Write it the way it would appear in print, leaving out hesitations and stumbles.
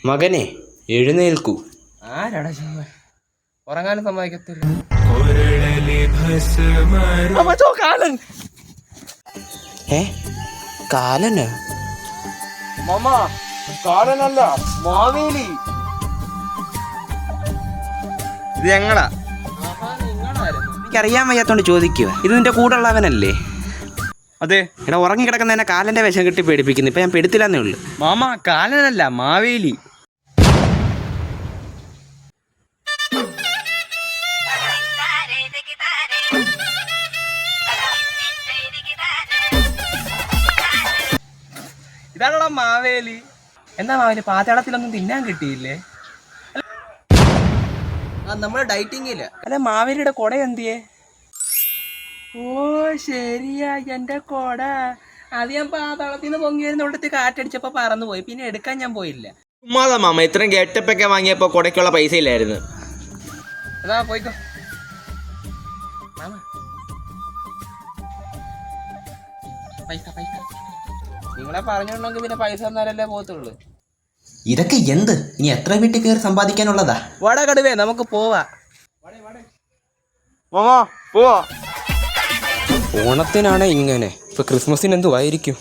മകനെ എഴുന്നേൽക്കൂ. ആരാടാ ചുമ്മാ ഉറങ്ങാനും സമ്മതിക്കത്തില്ല. കാലന് കാലനല്ല മാവേലി. ഇത് ഞങ്ങളാ. എനിക്കറിയാൻ വയ്യാത്തോണ്ട് ചോദിക്കുക. ഇത് നിന്റെ കൂടെ ഉള്ളവനല്ലേ? അതെ. എടാ ഉറങ്ങി കിടക്കുന്നതിനെ കാലന്റെ വിഷം കിട്ടി പേടിപ്പിക്കുന്നു. ഇപ്പൊ ഞാൻ പെടുത്തില്ലെന്നേ ഉള്ളു. മാമ കാലനല്ല മാവേലി. ഇതാണോടാ മാവേലി? എന്താ മാവേലി പാതാളത്തിലൊന്നും തിന്നാൻ കിട്ടിയില്ലേ? നമ്മള് ഡൈറ്റിങ്ങില്ല. അല്ല മാവേലിയുടെ കൊട എന്തിയേ? ഓ ശരിയാ, എന്റെ കൊട. അത് ഞാൻ പാതാളത്തിൽ നിന്ന് പൊങ്ങിയിരുന്നോടത്ത് കാറ്റടിച്ചപ്പോ പറന്നു പോയി. പിന്നെ എടുക്കാൻ ഞാൻ പോയില്ല. ഉമ്മാതാ മാമ, ഇത്രയും ഗെറ്റപ്പൊക്കെ വാങ്ങിയപ്പോ കൊടയ്ക്കുള്ള പൈസ ഇല്ലായിരുന്നു. അതാ പോയിക്കോ മാമ. പൈസ പൈസ നിങ്ങളെ പറഞ്ഞോണ്ടെങ്കിൽ പിന്നെ പൈസ തന്നാലല്ലേ പോകത്തുള്ളൂ. ഇതൊക്കെ എന്ത്? ഇനി എത്ര വീട്ടിൽ കയറി സമ്പാദിക്കാനുള്ളതാ? വട കടുവേ, നമുക്ക് പോവാ. മാമാ പോവാ. ഓണത്തിനാണ് ഇങ്ങനെ, ഇപ്പൊ ക്രിസ്മസിന് എന്തുവായിരിക്കും?